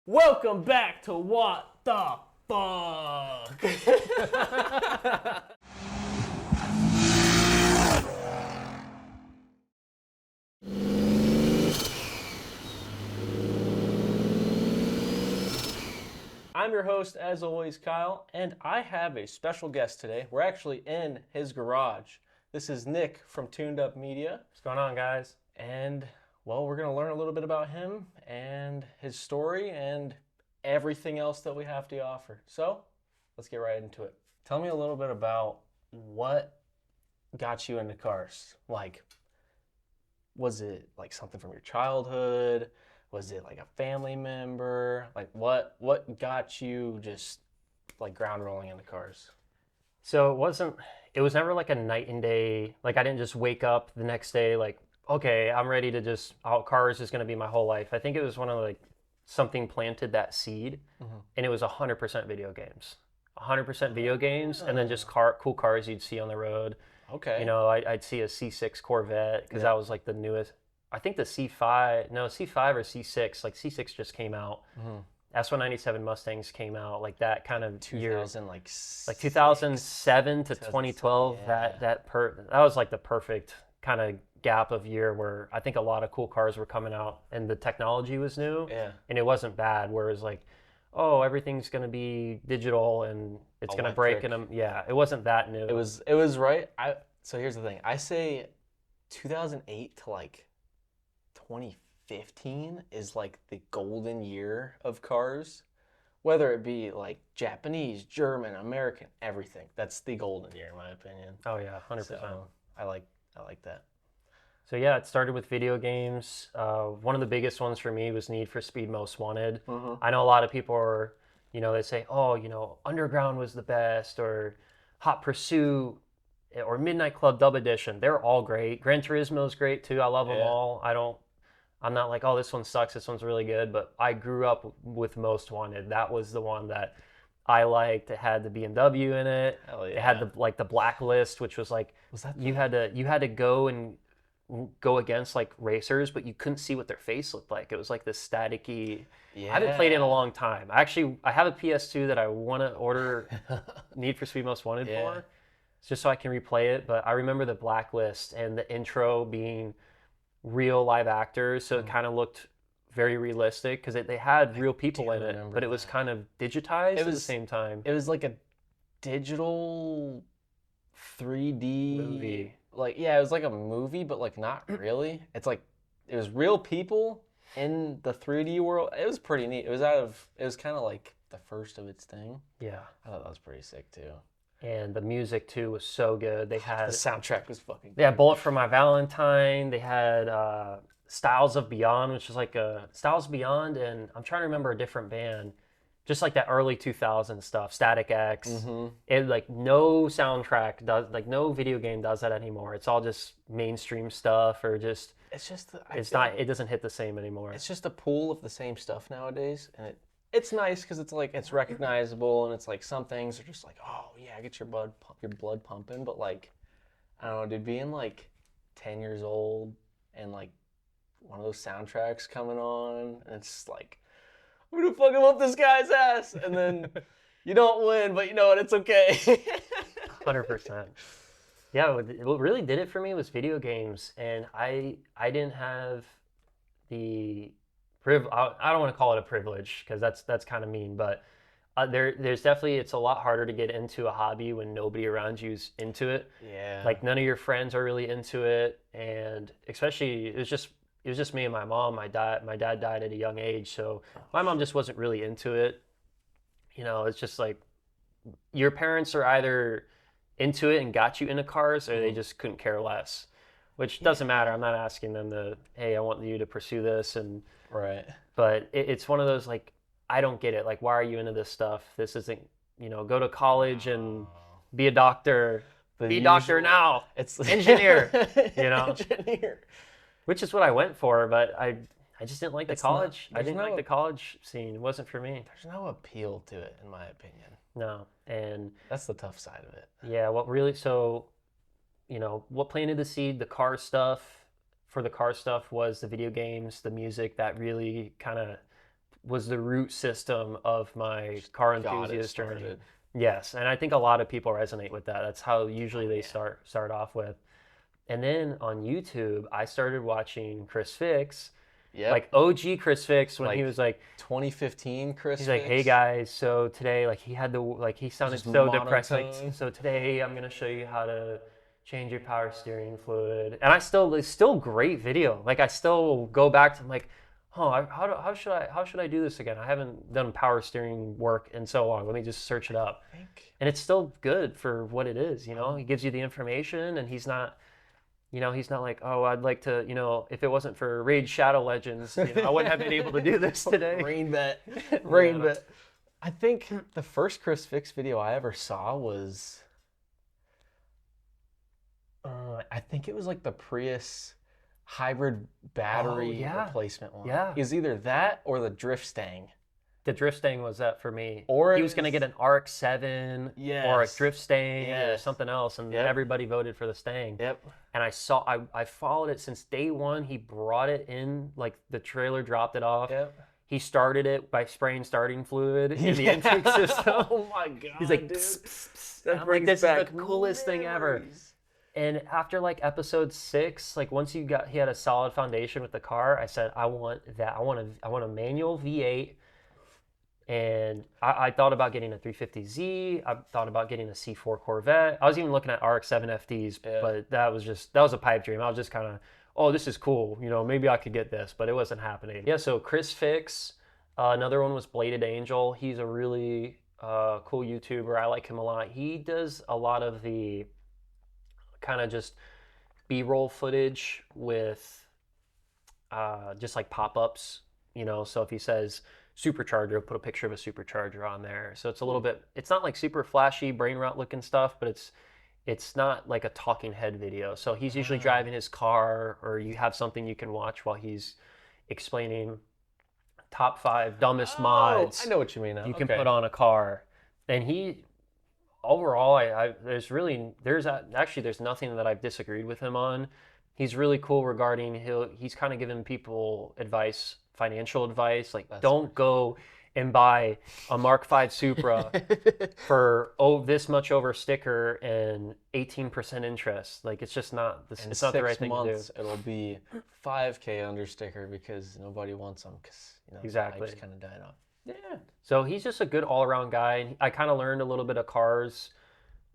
Welcome back to What the Fuck. I'm your host, as always, Kyle, and I have a special guest today. We're actually in his garage. This is Nick from TunedUp Media. What's going on, guys? And, well, we're going to learn a little bit about him and his story and everything else that we have to offer. So, let's get right into it. Tell me a little bit about what got you into cars. Like, was it like something from your childhood? Was it like a family member? Like, what got you just like ground rolling into cars? So it was never like a night and day. Like, I didn't just wake up the next day, like, okay, I'm ready to cars is going to be my whole life. I think it was one of like, something planted that seed, and it was 100% video games. 100% video games, and then just cool cars you'd see on the road. Okay. You know, I'd see a C6 Corvette, because that was like the newest. I think the C5 or C6, like C6 just came out. S197 Mustangs came out, like that kind of year. 2007 to 2012. Yeah. That was like the perfect kind of gap of year where I think a lot of cool cars were coming out and the technology was new. Yeah. And it wasn't bad. Whereas like, oh, everything's gonna be digital and it's gonna break. And yeah, it wasn't that new. It was right. So here's the thing. I say 2008 to like 2015 is like the golden year of cars. Whether it be like Japanese, German, American, everything. That's the golden year in my opinion. Oh yeah, 100%. So I like that. So yeah, it started with video games. One of the biggest ones for me was Need for Speed Most Wanted. I know a lot of people are, they say, oh, Underground was the best, or Hot Pursuit, or Midnight Club Dub Edition. They're all great. Gran Turismo is great too. I love them all. I'm not like, oh, this one sucks, this one's really good, but I grew up with Most Wanted. That was the one that I liked. It had the BMW in it. Hell yeah. It had the blacklist, which was like, you had to go against like racers, but you couldn't see what their face looked like. It was like this staticky. Yeah. I haven't played it in a long time. I have a PS2 that I want to order Need for Speed Most Wanted for, just so I can replay it. But I remember the blacklist and the intro being real live actors, so it kind of looked very realistic because they had real people in it, but it was kind of digitized at the same time. It was like a digital 3D movie. Like, yeah, it was like a movie, but like not really. It's like it was real people in the 3D world. It was pretty neat. It was kind of like the first of its thing. Yeah. I thought that was pretty sick too. And the music too was so good. They had the soundtrack was fucking good. They had Bullet for My Valentine. They had Styles of Beyond, which is like Styles Beyond, and I'm trying to remember a different band. Just like that early 2000s stuff, Static X. It like no soundtrack does, like no video game does that anymore. It's all just mainstream stuff, or just it doesn't hit the same anymore. It's just a pool of the same stuff nowadays, and it's nice because it's like it's recognizable, and it's like some things are just like, oh yeah, get your blood pumping, but like I don't know, dude, being like 10 years old and like one of those soundtracks coming on, and it's just like, I'm gonna fucking whoop this guy's ass, and then you don't win, but you know what? It's okay. 100%. Yeah, what really did it for me was video games, and I didn't have the I don't want to call it a privilege because that's kind of mean, but there's definitely, it's a lot harder to get into a hobby when nobody around you's into it. Yeah. Like none of your friends are really into it, and especially it was just me and my mom. My dad died at a young age, so my mom just wasn't really into it. It's just like your parents are either into it and got you into cars, or they just couldn't care less, which doesn't matter. I'm not asking them to, hey, I want you to pursue this, and right. But it's one of those like, I don't get it. Like, why are you into this stuff? This isn't, go to college and be a doctor. Be a doctor now. It's engineer. Engineer. Which is what I went for, but I just didn't like the college. I didn't like the college scene. It wasn't for me. There's no appeal to it, in my opinion. No, and that's the tough side of it. Yeah, what planted the seed, the car stuff, for the car stuff was the video games, the music that really kind of was the root system of my car got it enthusiast journey. started. Yes, and I think a lot of people resonate with that. That's how usually they start off with. And then on YouTube, I started watching Chris Fix, Yep. like OG Chris Fix, when he Like was like, 2015 Chris he's like, Fix. hey guys, so today, like he had the, like he sounded Just so depressed. Like, monotone. so today I'm gonna show you how to change your power steering fluid. And it's still great video. Like I still go back to, I'm like, oh, how should I do this again? I haven't done power steering work in so long. Let me just search it up. And it's still good for what it is, you know? He gives you the information, and he's not, you know, he's not like, oh, I'd like to, you know, if it wasn't for Raid Shadow Legends, you know, I wouldn't have been able to do this today. Rain bet. Rain bet. I think the first Chris Fix video I ever saw was, I think it was like the Prius hybrid battery replacement one. Yeah. It was either that or the drift stang. The drift stang was that for me. Or he was going to get an RX-7 or a drift stang or something else, and everybody voted for the stang. Yep. And I followed it since day one. He brought it in, like the trailer dropped it off. Yep. He started it by spraying starting fluid in the intake system. Oh my god! He's like, dude. pss, pss, pss. That I'm brings like, this back is the coolest thing ever. And after like episode 6, like once he had a solid foundation with the car, I said, I want that. I want a manual V8. And I thought about getting a 350Z. I thought about getting a C4 Corvette. I was even looking at RX-7 FDs, but that was a pipe dream. I was just kind of, oh, this is cool. You know, maybe I could get this, but it wasn't happening. Yeah, so Chris Fix. Another one was Bladed Angel. He's a really cool YouTuber. I like him a lot. He does a lot of the kind of just B-roll footage with just like pop-ups, you know. So if he says supercharger, put a picture of a supercharger on there. So it's a little bit, it's not like super flashy brain rot looking stuff, but it's not like a talking head video. So he's usually driving his car, or you have something you can watch while he's explaining top 5 dumbest mods I know what you mean now. you can put on a car. And he overall, there's nothing that I've disagreed with him on. He's really cool regarding, he's kind of giving people advice, financial advice, like don't go and buy a Mark V Supra for this much over sticker and 18% interest. Like it's just not, it's not the right thing to do. It'll be 5K under sticker because nobody wants them, because you know, exactly. I just kind of died off. Yeah. So he's just a good all-around guy. And I kind of learned a little bit of cars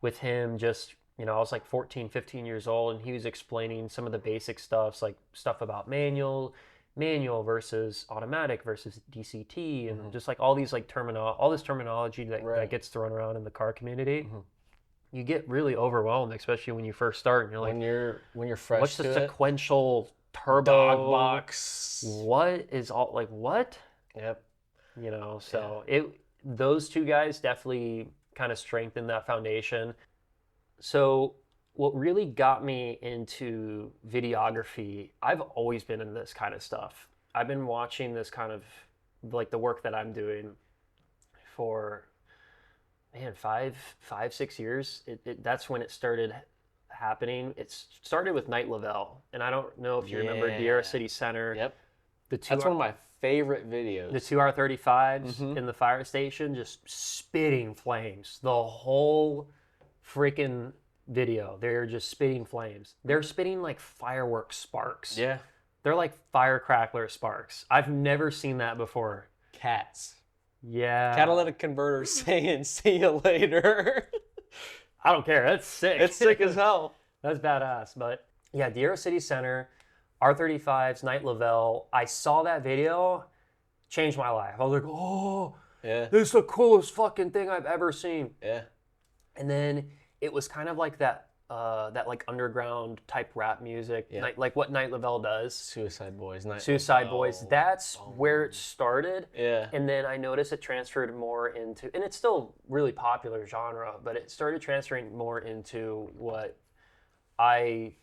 with him. Just, you know, I was like 14, 15 years old, and he was explaining some of the basic stuff, like stuff about manual versus automatic versus DCT, and just like all these like all this terminology that gets thrown around in the car community. You get really overwhelmed, especially when you first start, and you're like, when you're fresh. What's to the it? sequential turbo dog box? What is all like what? Yep. You know, so those two guys definitely kind of strengthened that foundation. So what really got me into videography, I've always been in this kind of stuff. I've been watching this kind of, like the work that I'm doing for, man, 6 years. That's when it started happening. It started with Night Lavelle. And I don't know if you remember Diera City Center. Yep. That's one of my favorite videos. The 2 R35s in the fire station just spitting flames. The whole freaking video, they're just spitting flames. They're spitting like fireworks sparks. Yeah. They're like firecrackler sparks. I've never seen that before. Cats. Yeah. Catalytic converters saying, see you later. I don't care. That's sick. It's sick as hell. That's badass. But yeah, Diera City Center, R35s, Night Lavelle. I saw that video, changed my life. I was like, oh, this is the coolest fucking thing I've ever seen. Yeah. And then it was kind of like that like underground type rap music, like what Night Lavelle does. Suicide Boys. Suicide Boys. That's where it started. Yeah. And then I noticed it transferred more into, and it's still really popular genre, but it started transferring more into what I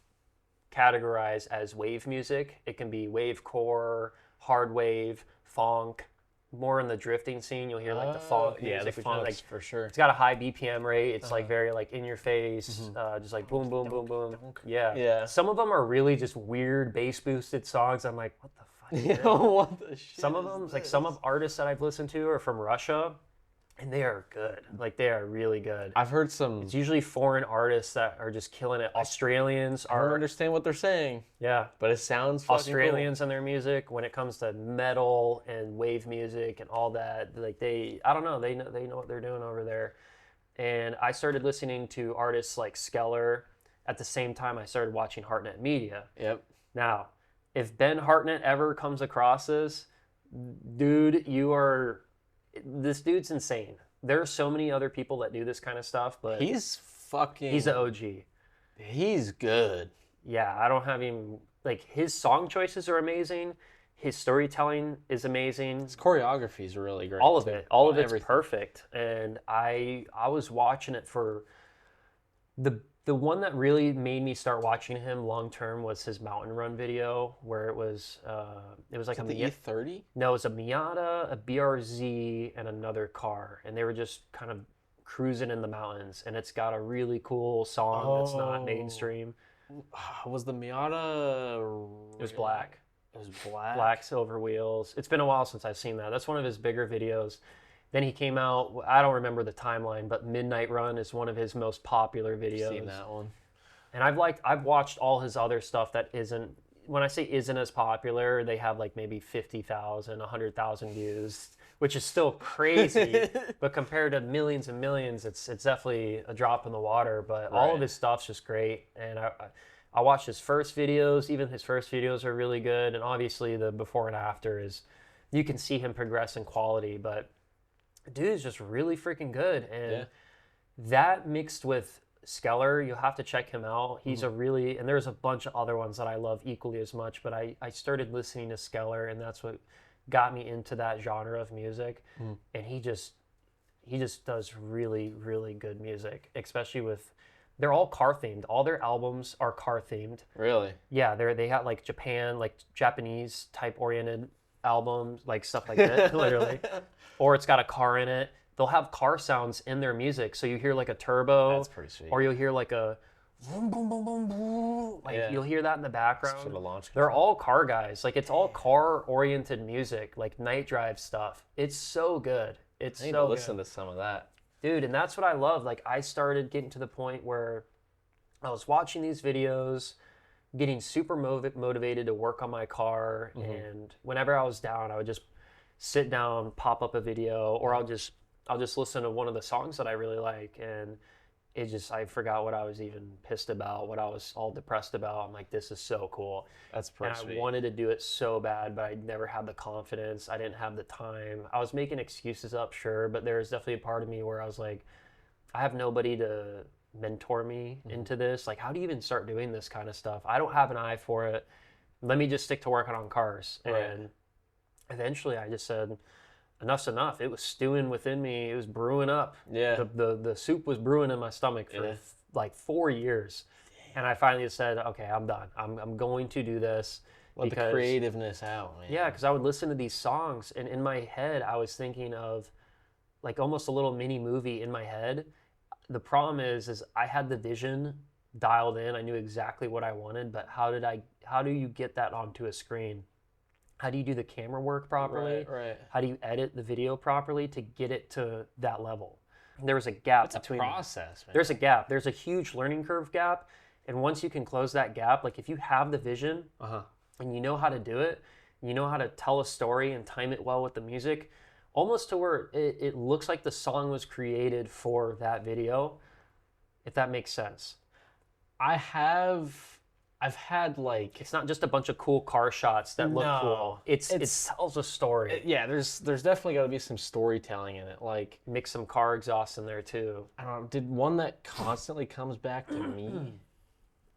categorize as wave music. It can be wavecore, hard wave, funk. More in the drifting scene, you'll hear like the funk music. Yeah, the funk, like, for sure. It's got a high BPM rate. It's like very like in your face, just like boom, boom, boom, boom. Yeah. Some of them are really just weird bass boosted songs. I'm like, what the fucking You good. know what the shit Some of is them, like this? some of artists that I've listened to are from Russia, and they are good. Like they are really good. I've heard some. It's usually foreign artists that are just killing it. Australians I don't are, understand what they're saying, yeah, but it sounds fucking Australians and their music when it comes to metal and wave music and all that. Like I don't know, they know what they're doing over there. And I started listening to artists like Skeller at the same time I started watching Hartnett Media. cool. Yep. Now, if Ben Hartnett ever comes across this, dude, this dude's insane. There are so many other people that do this kind of stuff, but He's fucking. he's the OG. He's good. Yeah, I don't have him, like his song choices are amazing. His storytelling is amazing. His choreography is really great. All of too. it, all of it's Everything. perfect. And I was watching it for the one that really made me start watching him long term was his Mountain Run video, where it was like The E30. no, it was a Miata, a BRZ, and another car, and they were just kind of cruising in the mountains. And it's got a really cool song that's not mainstream. Was the Miata? It was black. It was black. Black silver wheels. It's been a while since I've seen that. That's one of his bigger videos. Then he came out, I don't remember the timeline, but Midnight Run is one of his most popular videos. I've seen that one. And I've watched all his other stuff that isn't, when I say isn't as popular, they have like maybe 50,000, 100,000 views, which is still crazy. But compared to millions and millions, it's definitely a drop in the water. But all of his stuff's just great. And I watched his first videos. Even his first videos are really good. And obviously the before and after is, you can see him progress in quality. But dude is just really freaking good. And that mixed with Skeller, you'll have to check him out. He's a really, and there's a bunch of other ones that I love equally as much, but I started listening to Skeller, and that's what got me into that genre of music. And he just does really, really good music, especially with, they're all car themed. All their albums are car themed. Really? Yeah, they got like Japanese type oriented albums, like stuff like that, literally. Or it's got a car in it. They'll have car sounds in their music, so you hear like a turbo. That's pretty sweet. Or you'll hear like a boom, boom, boom, boom, boom. Like you'll hear that in the background. For the launch They're all car guys. Like it's all car-oriented music, like night drive stuff. It's so good. It's I need so to good. listen to some of that. Dude, and that's what I love. Like I started getting to the point where I was watching these videos, getting super motivated to work on my car, and whenever I was down, I would just sit down, pop up a video, or I'll just listen to one of the songs that I really like, and I forgot what I was even pissed about, what I was all depressed about. I'm like, this is so cool. That's pretty And sweet. I wanted to do it so bad, but I never had the confidence. I didn't have the time. I was making excuses up, sure, but there was definitely a part of me where I was like, I have nobody to mentor me into this. Like, how do you even start doing this kind of stuff? I don't have an eye for it. Let me just stick to working on cars. And eventually I just said, enough's enough. It was stewing within me. It was brewing up. Yeah. The soup was brewing in my stomach for like 4 years. And I finally said, okay, I'm done. I'm going to do this. Let the creativeness out, man. Yeah, because I would listen to these songs, and in my head, I was thinking of like almost a little mini movie in my head. The problem is I had the vision dialed in. I knew exactly what I wanted, but how do you get that onto a screen? How do you do the camera work properly? Right. How do you edit the video properly to get it to that level? There was a gap between. It's a process, man. There's a gap. There's a huge learning curve gap, and once you can close that gap, like if you have the vision and you know how to do it, you know how to tell a story and time it well with the music, almost to where it looks like the song was created for that video, if that makes sense. I've had like, it's not just a bunch of cool car shots that look cool. It tells a story. Yeah, there's definitely got to be some storytelling in it. Like, mix some car exhaust in there too. I don't know, did one that constantly comes back to me, and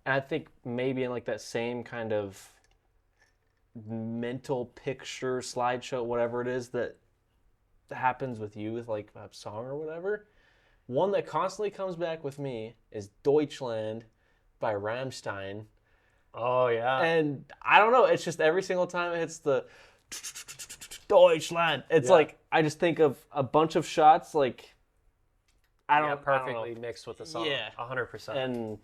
I think maybe in like that same kind of mental picture slideshow, whatever it is that happens with you with like a song or whatever. One that constantly comes back with me is Deutschland by Rammstein. Oh yeah. And I don't know, it's just every single time it hits the Deutschland, it's like I just think of a bunch of shots like perfectly mixed with the song. Yeah. 100%. And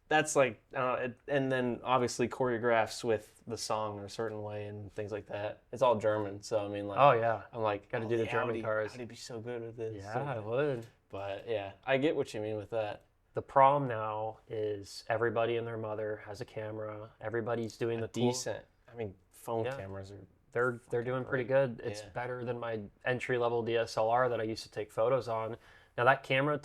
that's like, and then obviously choreographs with the song in a certain way and things like that. It's all German, so I mean, like, Oh yeah, I'm like, got to do the German how cars. would he be so good with this? Yeah, I would. But yeah, I get what you mean with that. The problem now is everybody and their mother has a camera. Everybody's doing the cool. Decent. I mean, phone cameras are. They're doing pretty good. It's better than my entry level DSLR that I used to take photos on. Now that camera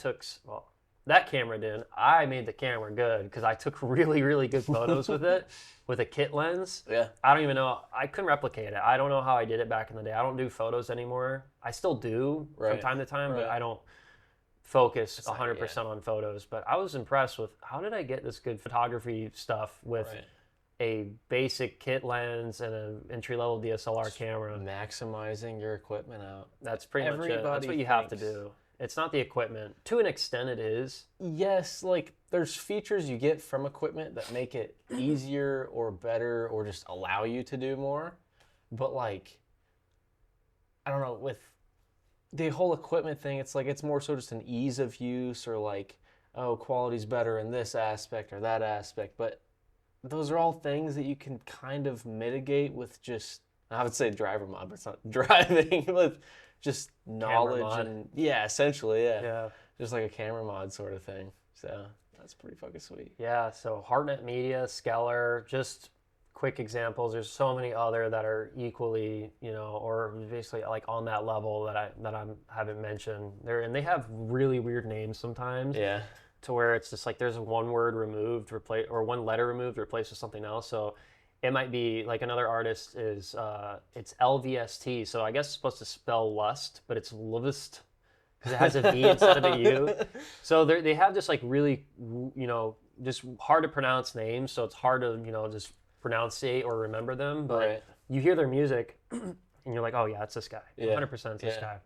that camera did. I made the camera good because I took really, really good photos with it with a kit lens. Yeah. I don't even know. I couldn't replicate it. I don't know how I did it back in the day. I don't do photos anymore. I still do from time to time, but I don't focus 100% on photos. But I was impressed with how did I get this good photography stuff with a basic kit lens and an entry-level DSLR camera. Maximizing your equipment out. That's pretty much it. That's what you have to do. It's not the equipment. To an extent, it is. Yes, like there's features you get from equipment that make it easier or better or just allow you to do more. But like, I don't know, with the whole equipment thing, it's like it's more so just an ease of use or like, oh, quality's better in this aspect or that aspect. But those are all things that you can kind of mitigate with just, I would say driver mod, but it's not driving, with just knowledge and essentially, just like a camera mod sort of thing. So that's pretty fucking sweet. Yeah, so HeartNet Media, Skeller, just quick examples. There's so many other that are equally, or basically like on that level that I haven't mentioned. And they have really weird names sometimes. Yeah. To where it's just like there's one word removed, or one letter removed, replaced with something else. So it might be like another artist is it's LVST. So I guess it's supposed to spell lust, but it's Luvist because it has a V instead of a U. So they have just like really, just hard to pronounce names. So it's hard to, just pronunciate or remember them. But you hear their music and you're like, oh yeah, it's this guy. 100% it's this guy.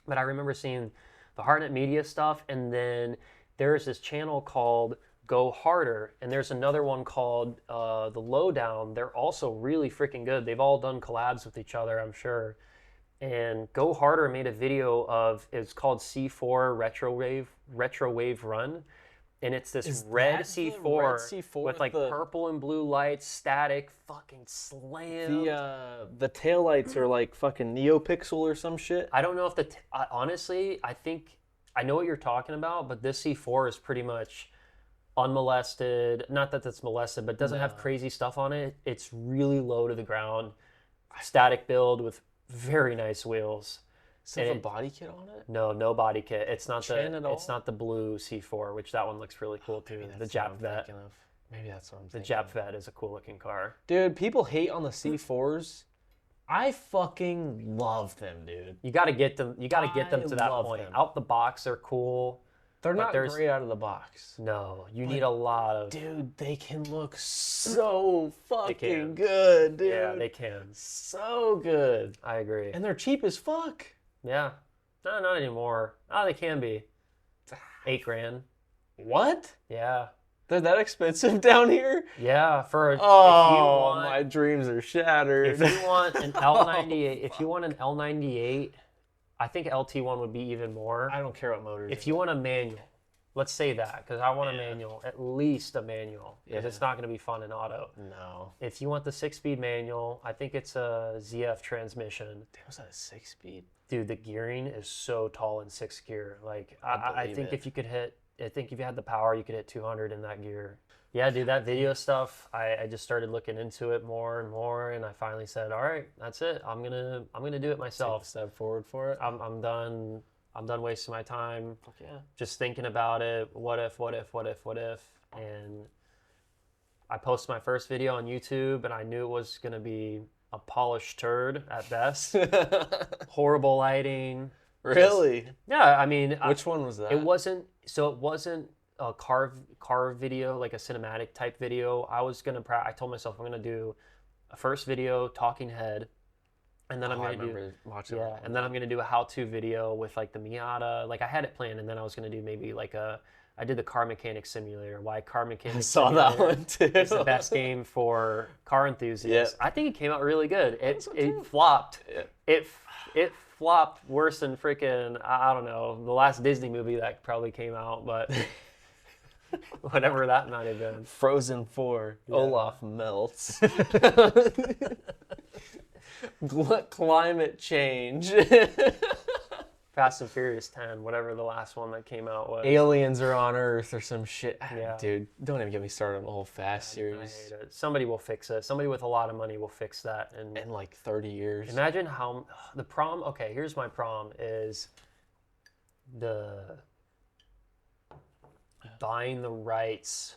But I remember seeing the HeartNet Media stuff, and then there's this channel called Go Harder, and there's another one called The Lowdown. They're also really freaking good. They've all done collabs with each other, I'm sure. And Go Harder made a video it's called C4 Retro Wave Run, and it's this red C4 with like purple and blue lights, static, fucking slam. The taillights are like fucking NeoPixel or some shit. I don't know if honestly, I think I know what you're talking about, but this C4 is pretty much unmolested. Not that it's molested, but doesn't have crazy stuff on it. It's really low to the ground, static build with very nice wheels. Does it have a body kit on it? No body kit. It's not the blue C4, which that one looks really cool too. The Jap Vet. Maybe that's what I'm thinking. The Jap Vet is a cool looking car. Dude, people hate on the C4s. I fucking love them, dude. You got to get them. You got to get them to that point. Out the box, they're cool. They're not great out of the box. No, you need a lot of. Dude, they can look so fucking good, dude. Yeah, they can. So good. I agree. And they're cheap as fuck. Yeah. No, not anymore. Oh, they can be. $8,000. What? Yeah. They're that expensive down here? Yeah, my dreams are shattered. If you want an L98, I think LT1 would be even more. I don't care what motors. If you want a manual, let's say that, because I want a manual, at least a manual, because it's not going to be fun in auto. No. If you want the 6-speed manual, I think it's a ZF transmission. Damn, was that a 6-speed? Dude, the gearing is so tall in 6th gear. Like, I think if you had the power, you could hit 200 in that gear. Yeah, dude, that video stuff, I just started looking into it more and more, and I finally said, all right, that's it. I'm gonna do it myself. Take a step forward for it. I'm done wasting my time. Yeah. Just thinking about it. What if? And I posted my first video on YouTube, and I knew it was gonna be a polished turd at best. Horrible lighting. Really? Yeah, I mean, which one was that? It wasn't a car video, like a cinematic type video. I told myself I'm gonna do a first video, talking head, and then I'm gonna do a how-to video with like the Miata. Like I had it planned, and then I was gonna do maybe like I did the car mechanic simulator. Why car mechanic? I saw that one too. It's the best game for car enthusiasts. I think it came out really good. It flopped. Yeah. It flopped worse than freaking, I don't know, the last Disney movie that probably came out, but Whatever that might have been. Frozen 4. Yeah. Olaf melts. Climate change. Fast and Furious 10, whatever the last one that came out was. Aliens are on Earth or some shit. Yeah. Dude, don't even get me started on the whole Fast I series. hate it. Somebody will fix it. Somebody with a lot of money will fix that. And In like 30 years. imagine how the problem. Okay, here's my problem: is the buying the rights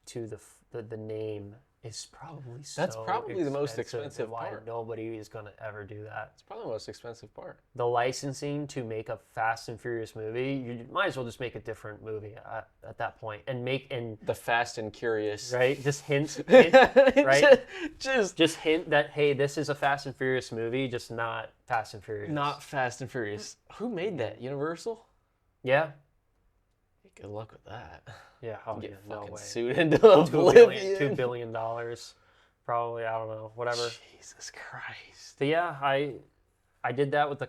to the name is probably so. That's probably the most expensive, expensive why part. Nobody is gonna ever do that. It's probably the most expensive part. The licensing to make a Fast and Furious movie, you might as well just make a different movie at that point and The Fast and Curious. right, just hint right, just hint that hey, this is a Fast and Furious movie, just not Fast and Furious. not Fast and Furious. Who made that? Universal? Yeah. Good luck with that. Yeah, oh, Get yeah, no fucking way. sued into $2 oblivion. billion, probably. I don't know, whatever. Jesus Christ. So yeah, I did that with the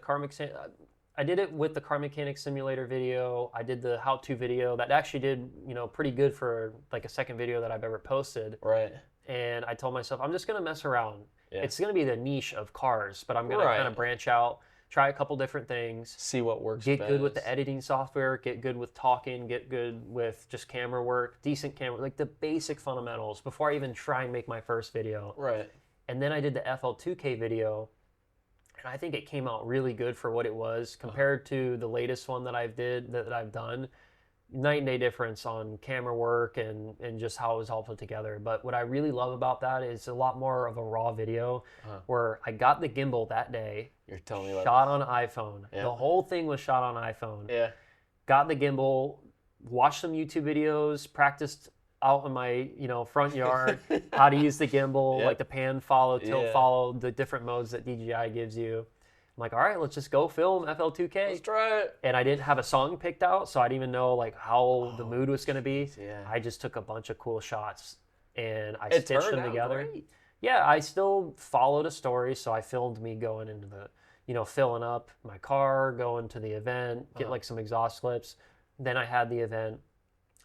I did it with the car mechanic simulator video. I did the how-to video that actually did pretty good for like a second video that I've ever posted. Right. And I told myself I'm just gonna mess around. Yeah. It's gonna be the niche of cars, but I'm gonna Right. kind of branch out, try a couple different things. See what works Get best. good with the editing software, get good with talking, get good with just camera work, decent camera, like the basic fundamentals before I even try and make my first video. Right. And then I did the FL2K video, and I think it came out really good for what it was compared to the latest one that I've done. Night and day difference on camera work and just how it was all put together. But what I really love about that is a lot more of a raw video where I got the gimbal that day. You're telling me about Shot on iPhone. Yeah. The whole thing was shot on iPhone. Yeah. Got the gimbal, watched some YouTube videos, practiced out in my front yard how to use the gimbal, Yep. like the pan follow, tilt Yeah. follow, the different modes that DJI gives you. I'm like, all right, let's just go film FL2K. Let's try it. And I didn't have a song picked out, so I didn't even know like how the mood was going to be. Yeah. I just took a bunch of cool shots and I It stitched turned them out together. great. Yeah, I still followed a story, so I filmed me going into the, filling up my car, going to the event, get like some exhaust clips. Then I had the event,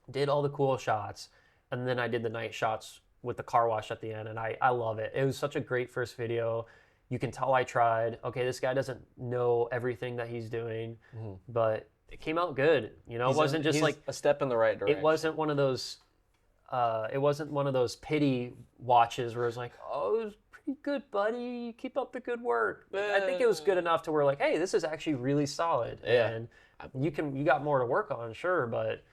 did all the cool shots, and then I did the night shots with the car wash at the end, and I love it. It was such a great first video. You can tell I tried. Okay, this guy doesn't know everything that he's doing, but it came out good. It wasn't just he's like a step in the right direction. it wasn't one of those. It wasn't one of those pity watches where it's like, oh, it was pretty good, buddy. Keep up the good work. I think it was good enough to where like, hey, this is actually really solid. Yeah. And you got more to work on, sure, but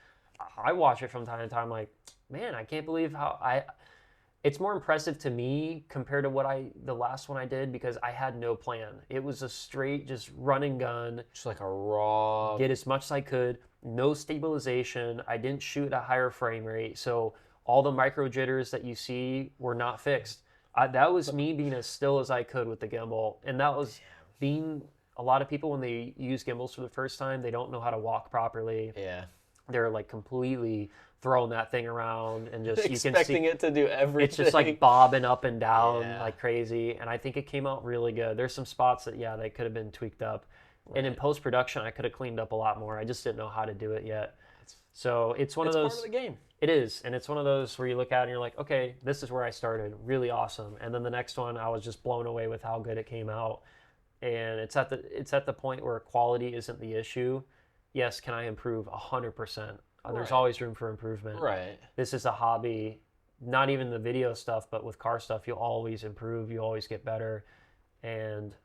I watch it from time to time like, man, I can't believe how it's more impressive to me compared to the last one I did because I had no plan. It was a straight just run and gun. Just like a raw. Get as much as I could. No stabilization. I didn't shoot at a higher frame rate. So all the micro jitters that you see were not fixed. That was me being as still as I could with the gimbal. And that was being a lot of people when they use gimbals for the first time, they don't know how to walk properly. Yeah. They're like completely throwing that thing around and just Expecting you can see it to do everything. it's just like bobbing up and down Yeah. like crazy. And I think it came out really good. There's some spots that they could have been tweaked up. And in post-production, I could have cleaned up a lot more. I just didn't know how to do it yet. So it's one of those. It's part of the game. It is, and it's one of those where you look at it and you're like, okay, this is where I started. Really awesome. And then the next one, I was just blown away with how good it came out. And it's at the point where quality isn't the issue. Yes, can I improve 100%? There's Right. always room for improvement. Right. This is a hobby, not even the video stuff, but with car stuff, you'll always improve. You always get better. And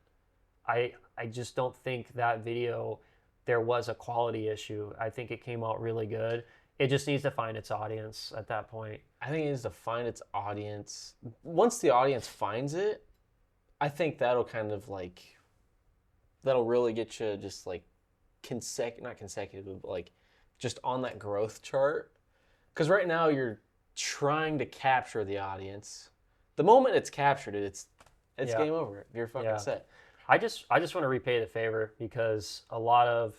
I just don't think that video, there was a quality issue. I think it came out really good. It just needs to find its audience at that point. I think it needs to find its audience. Once the audience finds it, I think that'll kind of like, that'll really get you just like not consecutive, but like just on that growth chart. Because right now you're trying to capture the audience. The moment it's captured, it's Yeah. game over. You're fucking Yeah. set. I just want to repay the favor because a lot of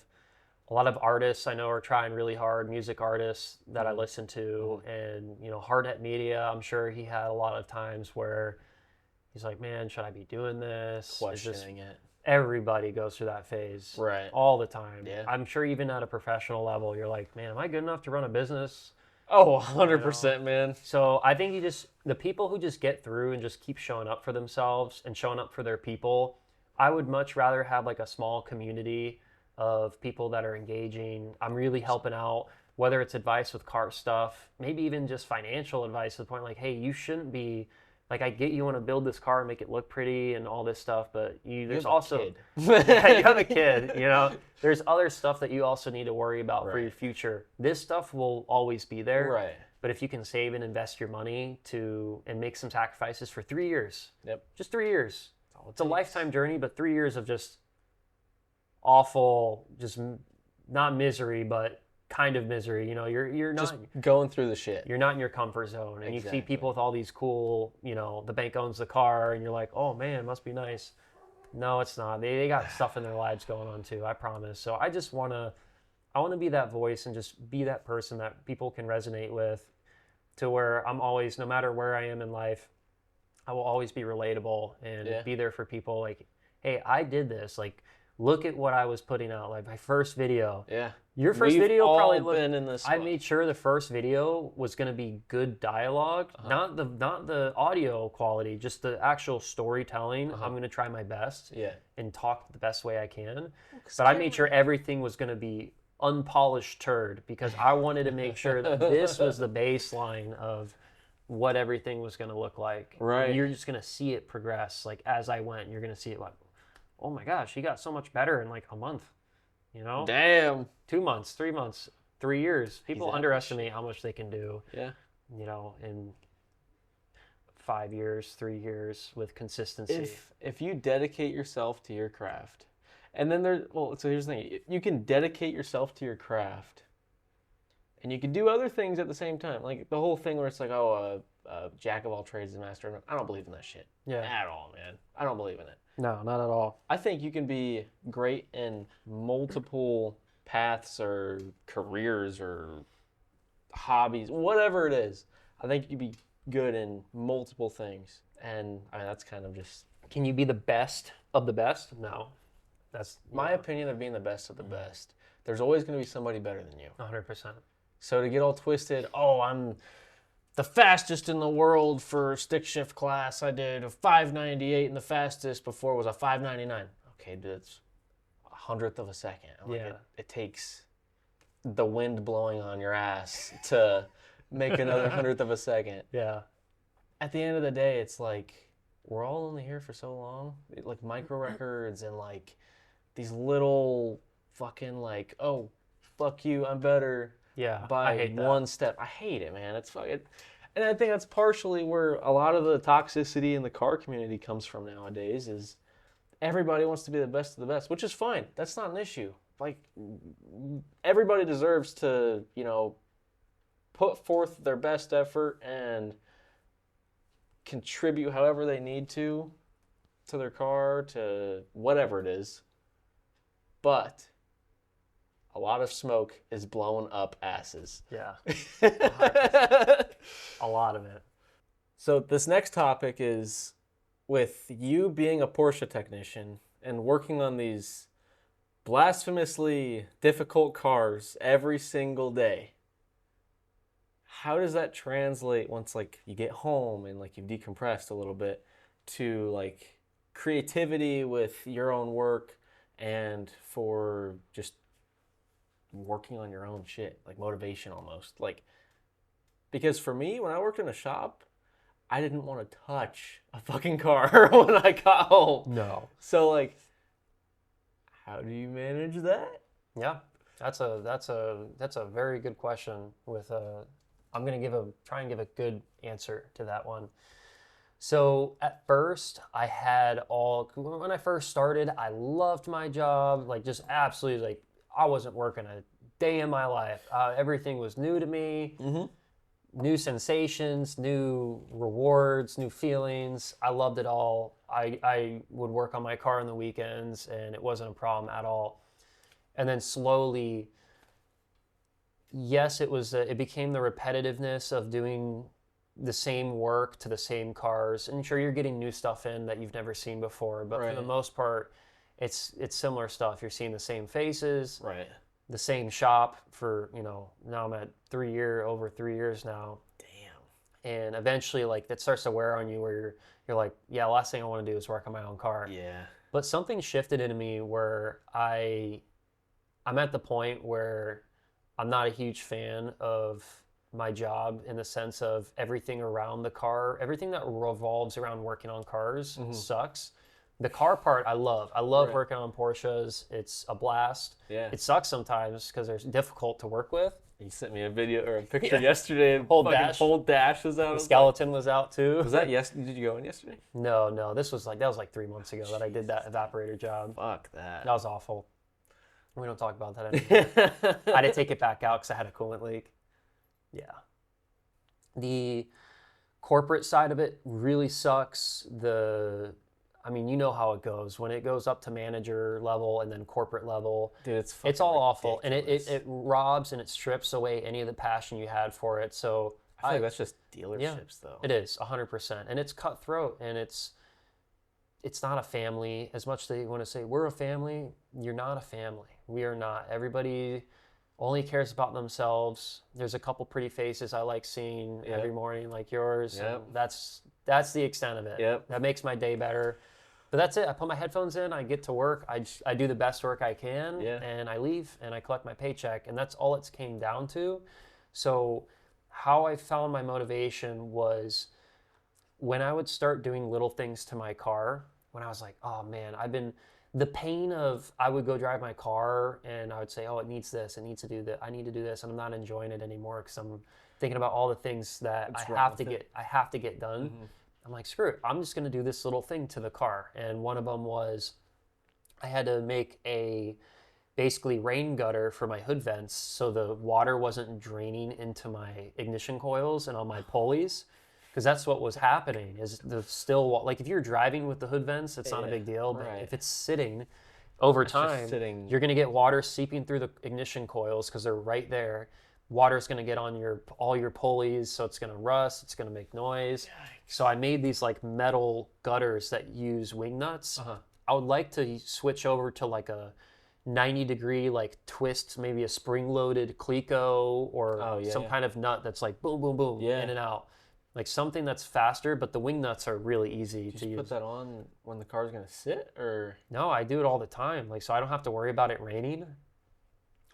artists I know are trying really hard, music artists that I listen to, and Hardnet Media, I'm sure he had a lot of times where he's like, man, should I be doing this? Is this- Questioning it. Everybody goes through that phase Right. all the time. Yeah. I'm sure even at a professional level, you're like, man, am I good enough to run a business? Oh, 100%, man. So I think the people who just get through and just keep showing up for themselves and showing up for their people, I would much rather have like a small community of people that are engaging. I'm really helping out, whether it's advice with car stuff, maybe even just financial advice to the point like, hey, you shouldn't be like, I get you want to build this car and make it look pretty and all this stuff, but there's also yeah, you have a kid, there's other stuff that you also need to worry about for your future. This stuff will always be there. Right. But if you can save and invest your money and make some sacrifices for 3 years. Yep. Just 3 years. It's a lifetime journey, but 3 years of just awful, just not misery, but kind of misery. You're not just going through the shit. You're not in your comfort zone, and you see people with all these cool, the bank owns the car, and you're like, oh man, it must be nice. No, it's not. They got stuff in their lives going on too. I promise. So I just want to be that voice and just be that person that people can resonate with, to where I'm always, no matter where I am in life, I will always be relatable and be there for people. Like, hey, I did this. Like, look at what I was putting out. Like my first video. Yeah. Your first We've video all probably been in this I one. made sure the first video was going to be good dialogue, not the audio quality, just the actual storytelling. I'm going to try my best and talk the best way I can. But I made sure everything was going to be unpolished turd, because I wanted to make sure that this was the baseline of what everything was going to look like. Right. And you're just going to see it progress. Like as I went, you're going to see it like, oh my gosh, he got so much better in like a month. Damn. 2 months, 3 months, 3 years. People underestimate how much they can do. Yeah. In 5 years, 3 years with consistency. If you dedicate yourself to your craft, and then so here's the thing: you can dedicate yourself to your craft, and you can do other things at the same time. Like the whole thing where it's like, jack of all trades is master of none. I don't believe in that shit. At all, man. I don't believe in it. No, not at all. I think you can be great in multiple paths or careers or hobbies, whatever it is. I think you can be good in multiple things. And I mean, that's kind of just... Can you be the best of the best? No. That's my opinion of being the best of the best. There's always going to be somebody better than you. 100%. So to get all twisted, I'm the fastest in the world for stick shift class. I did a 598, and the fastest before was a 599. Okay, dude, it's 100th of a second. It takes the wind blowing on your ass to make another 100th of a second. Yeah. At the end of the day, it's like we're all only here for so long. Like micro records and like these little fucking like, oh, fuck you, I'm better. Yeah, by one step. I hate it, man. It's fucking, and I think that's partially where a lot of the toxicity in the car community comes from nowadays. Is everybody wants to be the best of the best, which is fine. That's not an issue. Like everybody deserves to, put forth their best effort and contribute however they need to their car, to whatever it is. But a lot of smoke is blowing up asses. Yeah. A lot of it. So this next topic is, with you being a Porsche technician and working on these blasphemously difficult cars every single day, how does that translate once like you get home and like you've decompressed a little bit to like creativity with your own work and for just working on your own shit, like motivation almost? Like, because for me, when I worked in a shop, I didn't want to touch a fucking car when I got home. No. So like, how do you manage that? Yeah, that's a very good question. I'm gonna try and give a good answer to that one. So at first, when I first started, I loved my job, like just absolutely, like I wasn't working a day in my life. Everything was new to me, new sensations, new rewards, new feelings. I loved it all. I would work on my car on the weekends, and it wasn't a problem at all. And then slowly, yes, it became the repetitiveness of doing the same work to the same cars. And sure, you're getting new stuff in that you've never seen before, but for the most part, it's similar stuff. You're seeing the same faces. Right. the same shop for, now I'm at over 3 years now. Damn. And eventually, like, that starts to wear on you where you're like, yeah, last thing I want to do is work on my own car. Yeah. But something shifted in me where I'm at the point where I'm not a huge fan of my job in the sense of everything around the car, everything that revolves around working on cars sucks. The car part I love. I love Right. working on Porsches. It's a blast. Yeah. It sucks sometimes because they're difficult to work with. You sent me a video or a picture yesterday. And Whole fucking dash. whole dash was out. The skeleton was out too. Was that Did you go in yesterday? No, that was like 3 months ago that I did that evaporator job. Fuck that. That was awful. We don't talk about that anymore. I had to take it back out because I had a coolant leak. Yeah. The corporate side of it really sucks. You know how it goes. When it goes up to manager level and then corporate level, dude, it's all awful. And ridiculous. it robs and it strips away any of the passion you had for it. So I feel like that's just dealerships, though. It is, 100%. And it's cutthroat, and it's not a family. As much as they want to say, we're a family, you're not a family. We are not. Everybody only cares about themselves. There's a couple pretty faces I like seeing every morning, like yours. Yep. And that's the extent of it. Yep. That makes my day better. But that's it. I put my headphones in, I get to work, I do the best work I can, and I leave, and I collect my paycheck, and that's all it's came down to. So how I found my motivation was when I would start doing little things to my car, when I was like, oh man, the pain of, I would go drive my car and I would say, oh, it needs this, it needs to do that, I need to do this, and I'm not enjoying it anymore because I'm thinking about all the things that I have to get done. Mm-hmm. I'm like, screw it, I'm just going to do this little thing to the car. And one of them was I had to make a basically rain gutter for my hood vents so the water wasn't draining into my ignition coils and on my pulleys, because that's what was happening. Is the still, like, if you're driving with the hood vents, it's not a big deal, but if it's sitting over time, you're going to get water seeping through the ignition coils because they're right there. Water's going to get on all your pulleys, so it's going to rust, it's going to make noise. Yikes. So I made these like metal gutters that use wing nuts. I would like to switch over to like a 90-degree like twist, maybe a spring-loaded Cleco or some kind of nut that's like boom, boom, boom, in and out. Like something that's faster, but the wing nuts are really easy to use. Put that on when the car's gonna sit, or? No, I do it all the time. Like, so I don't have to worry about it raining,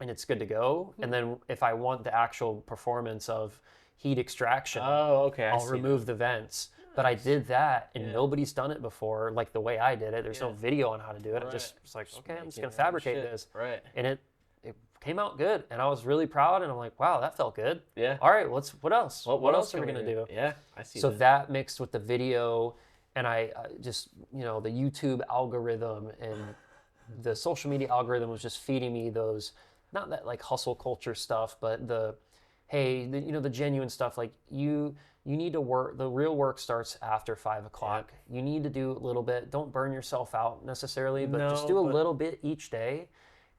and it's good to go. And then if I want the actual performance of heat extraction, I'll remove the vents. But I did that, and nobody's done it before, like the way I did it. There's no video on how to do it. I just was like, okay, I'm just gonna fabricate this. Right. And it came out good, and I was really proud. And I'm like, wow, that felt good. Yeah. All right, what else? What else are we gonna do? Yeah, I see. So that mixed with the video, and I just the YouTube algorithm and the social media algorithm was just feeding me those, not that like hustle culture stuff, but the genuine stuff. Like you need to work. The real work starts after 5 o'clock. Yeah. You need to do a little bit. Don't burn yourself out necessarily, but just do a little bit each day.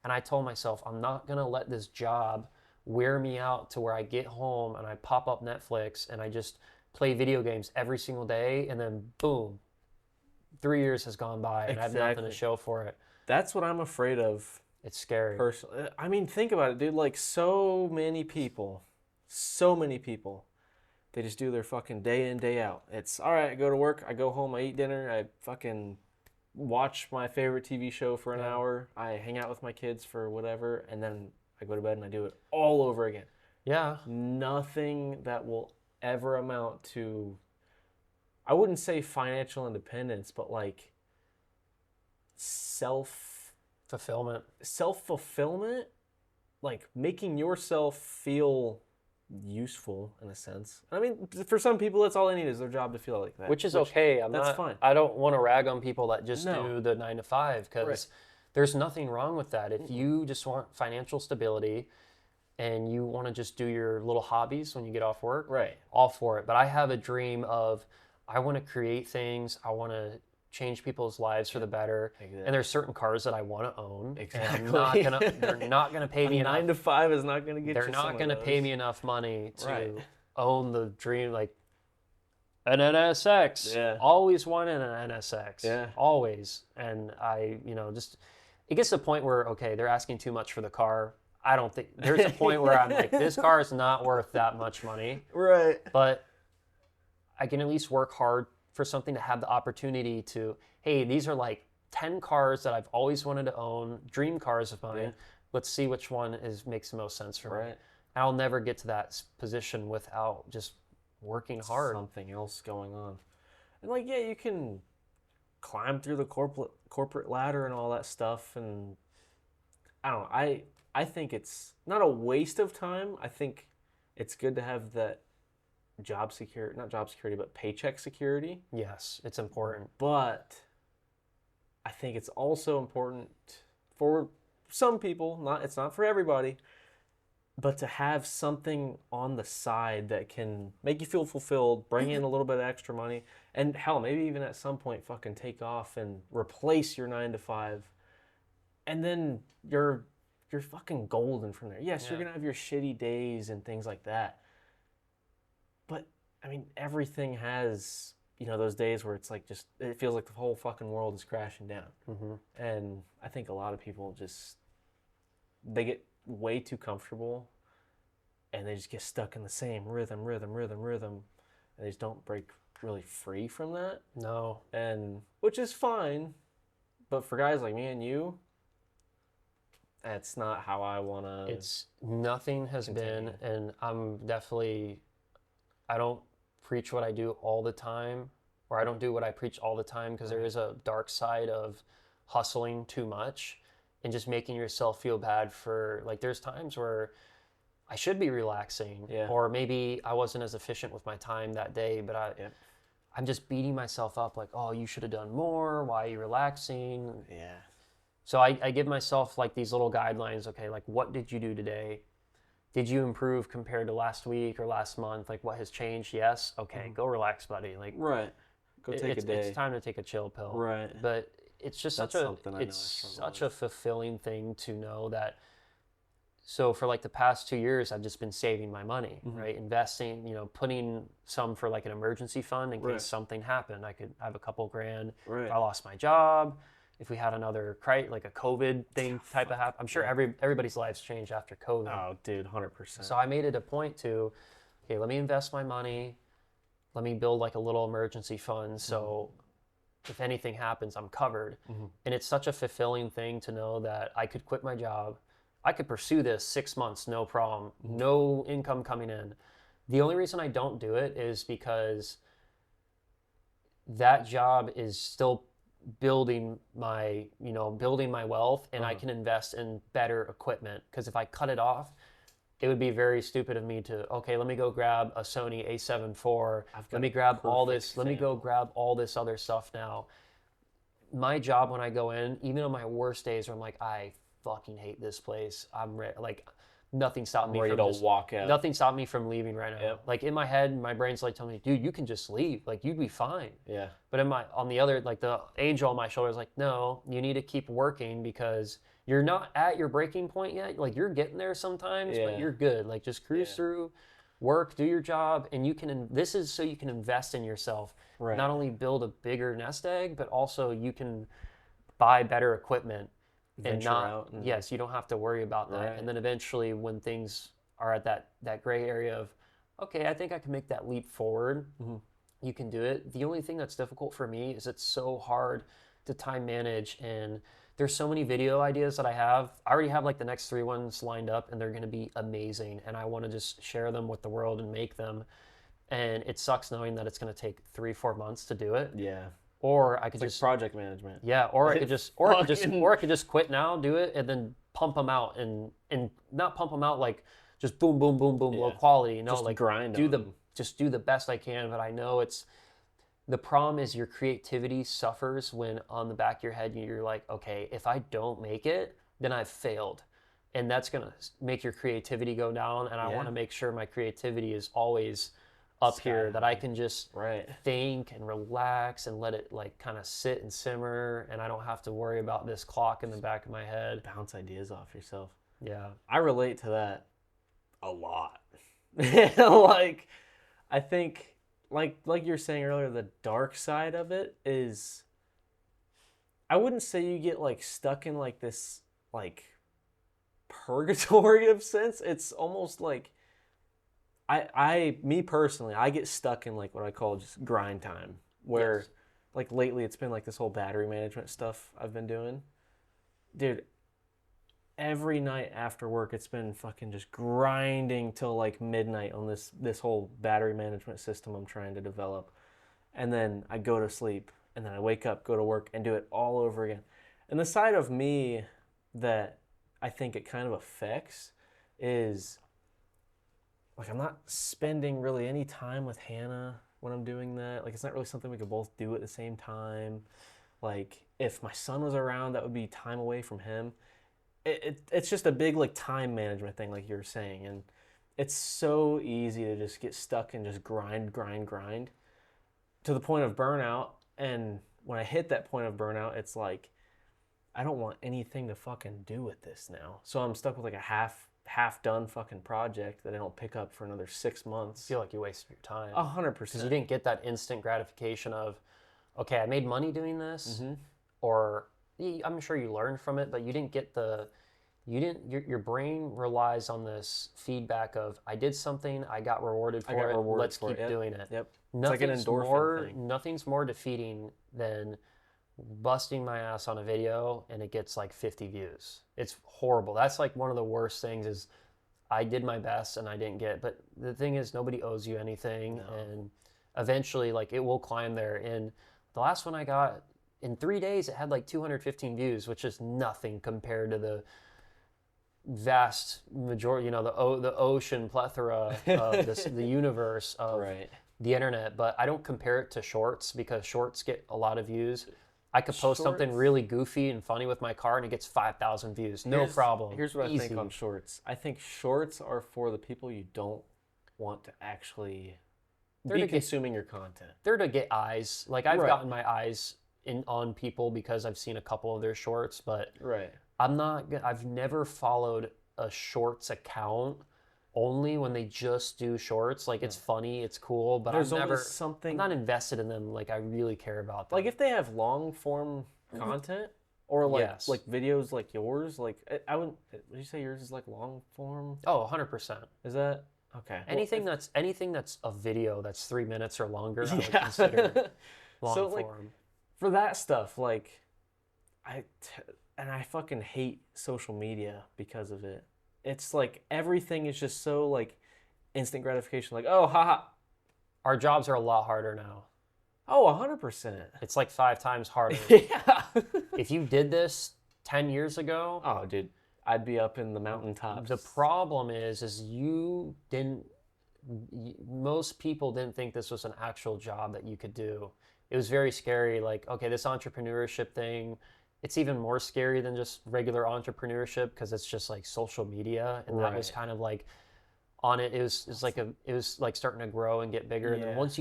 And I told myself, I'm not going to let this job wear me out to where I get home and I pop up Netflix and I just play video games every single day. And then boom, 3 years has gone by and I have nothing to show for it. That's what I'm afraid of. It's scary. Personally. I mean, think about it, dude. Like so many people, they just do their fucking day in, day out. It's all right, I go to work, I go home, I eat dinner, I fucking watch my favorite TV show for an hour, I hang out with my kids for whatever, and then I go to bed and I do it all over again. Yeah. Nothing that will ever amount to, I wouldn't say financial independence, but like self-fulfillment, like making yourself feel useful in a sense. I mean, for some people, that's all they need is their job to feel like that. Which is okay. That's fine. I don't want to rag on people that just do the 9 to 5 because there's nothing wrong with that. If you just want financial stability and you want to just do your little hobbies when you get off work, all for it. But I have a dream of, I want to create things. I want to change people's lives for the better. Exactly. And there's certain cars that I want to own. Exactly. They're not gonna pay me enough. 9 to 5 is not gonna get. They're not gonna pay me enough money to own the dream, like an NSX. Yeah. Always wanted an NSX. Yeah. Always. And I, just it gets to the point where they're asking too much for the car. I don't think there's a point where I'm like, this car is not worth that much money, Right. but I can at least work hard for something to have the opportunity to, hey, these are like 10 cars that I've always wanted to own, dream cars of mine. Yeah. Let's see which one makes the most sense for me. Right. I'll never get to that position without just working hard. Something else going on. And like, yeah, you can climb through the corporate ladder and all that stuff, and I don't know. I think it's not a waste of time. I think it's good to have that job security, not job security, but paycheck security. Yes, it's important. But I think it's also important for some people, it's not for everybody, but to have something on the side that can make you feel fulfilled, bring in a little bit of extra money, and hell, maybe even at some point fucking take off and replace your 9 to 5, and then you're fucking golden from there. Yes, you're gonna have your shitty days and things like that, but I mean, everything has, those days where it's like just, it feels like the whole fucking world is crashing down. Mm-hmm. And I think a lot of people they get way too comfortable and they just get stuck in the same rhythm, and they just don't break really free from that. No. And which is fine, but for guys like me and you, that's not how I want to. It's nothing has continue. been, and I don't preach what I do all the time, or I don't do what I preach all the time, because there is a dark side of hustling too much and just making yourself feel bad for, like, there's times where I should be relaxing, or maybe I wasn't as efficient with my time that day, but I'm just beating myself up like, oh, you should have done more. Why are you relaxing? Yeah. So I give myself like these little guidelines. Okay, like, what did you do today? Did you improve compared to last week or last month? Like, what has changed? Yes. Okay, go relax, buddy. Like, right. Go take a day. It's time to take a chill pill. Right. But it's just That's such a fulfilling thing to know that. So for like the past 2 years, I've just been saving my money, right? Investing, putting some for like an emergency fund in case something happened. I could have a couple grand. Right. If I lost my job, if we had another like a COVID thing type of happen. I'm sure everybody's lives changed after COVID. Oh, dude, 100%. So I made it a point to, okay, let me invest my money. Let me build like a little emergency fund. So if anything happens, I'm covered. And it's such a fulfilling thing to know that I could quit my job. I could pursue this 6 months, no problem, no income coming in. The only reason I don't do it is because that job is still building my wealth, and I can invest in better equipment. Because if I cut it off, it would be very stupid of me to, okay, let me go grab a Sony A7 IV. Let me grab all this. Let me go grab all this other stuff now. My job, when I go in, even on my worst days where I'm like, I fucking hate this place, I'm like, nothing stopped me from ready to walk out. Nothing stopped me from leaving right now. Like in my head, my brain's like telling me, dude, you can just leave. Like, you'd be fine. Yeah. But on the other, like, the angel on my shoulder is like, no, you need to keep working because you're not at your breaking point yet. Like, you're getting there sometimes, but you're good. Like, just cruise through, work, do your job, and this is so you can invest in yourself. Right. Not only build a bigger nest egg, but also you can buy better equipment. You don't have to worry about that. Right. And then eventually, when things are at that gray area of, okay, I think I can make that leap forward, you can do it. The only thing that's difficult for me is it's so hard to time manage, and there's so many video ideas that I already have like the next 3 ones lined up, and they're going to be amazing, and I want to just share them with the world and make them. And it sucks knowing that it's going to take 3-4 months to do it. Yeah. Or I could just project management. Yeah, or I could just quit now, do it, and then pump them out, and not pump them out like just boom, boom, boom, boom, low quality. Just like grind. Do the best I can. But I know the problem is your creativity suffers when on the back of your head you're like, okay, if I don't make it, then I've failed, and that's gonna make your creativity go down. And I want to make sure my creativity is always up here, that I can just think and relax and let it like kind of sit and simmer, and I don't have to worry about this clock in the back of my head. Bounce ideas off yourself. Yeah. I relate to that a lot. Like, I think, like you were saying earlier, the dark side of it is, I wouldn't say you get like stuck in like this like purgatory of sense. It's almost like me personally, I get stuck in like what I call just grind time, where Yes. like lately it's been like this whole battery management stuff I've been doing. Dude, every night after work it's been fucking just grinding till like midnight on this whole battery management system I'm trying to develop. And then I go to sleep and then I wake up, go to work and do it all over again. And the side of me that I think it kind of affects is like I'm not spending really any time with Hannah when I'm doing that. Like it's not really something we could both do at the same time. Like if my son was around, that would be time away from him. It's just a big like time management thing, like you were saying, and it's so easy to just get stuck and just grind to the point of burnout. And when I hit that point of burnout, it's like I don't want anything to fucking do with this now. So I'm stuck with like a half done fucking project that I don't pick up for another 6 months. I feel like you wasted your time. 100%. Because you didn't get that instant gratification of, okay, I made money doing this, Mm-hmm. or I'm sure you learned from it, but you didn't get your brain relies on this feedback of, I did something, I got rewarded for it, let's keep doing it. Yep. It's like an endorphin thing. Nothing's more defeating than busting my ass on a video and it gets like 50 views. It's horrible. That's like one of the worst things is I did my best and I didn't get, but the thing is nobody owes you anything. No. And eventually like it will climb there. And the last one I got in 3 days, it had like 215 views, which is nothing compared to the vast majority, the ocean plethora of the universe of Right. the internet. But I don't compare it to shorts because shorts get a lot of views. I could post something really goofy and funny with my car and it gets 5,000 views. No problem. Here's what Easy. I think on shorts. I think shorts are for the people you don't want to actually be consuming your content. They're to get eyes. Like I've gotten my eyes on people because I've seen a couple of their shorts, but right. I've never followed a shorts account only when they just do shorts. Like it's funny, it's cool, but I'm not invested in them like I really care about them. Like if they have long form content or like videos like yours, like I would you say yours is like long form? Oh, 100%. Is that okay? Anything that's a video that's 3 minutes or longer, I would consider long form. Like, for that stuff, like I fucking hate social media because of it. It's like everything is just so like instant gratification. Like, oh, haha. Our jobs are a lot harder now. Oh, 100%. It's like 5 times harder. Yeah. If you did this 10 years ago, oh, dude, I'd be up in the mountaintops. The problem is most people didn't think this was an actual job that you could do. It was very scary. Like, okay, this entrepreneurship thing, it's even more scary than just regular entrepreneurship because it's just like social media, and that was kind of like on it. It was like starting to grow and get bigger. And then once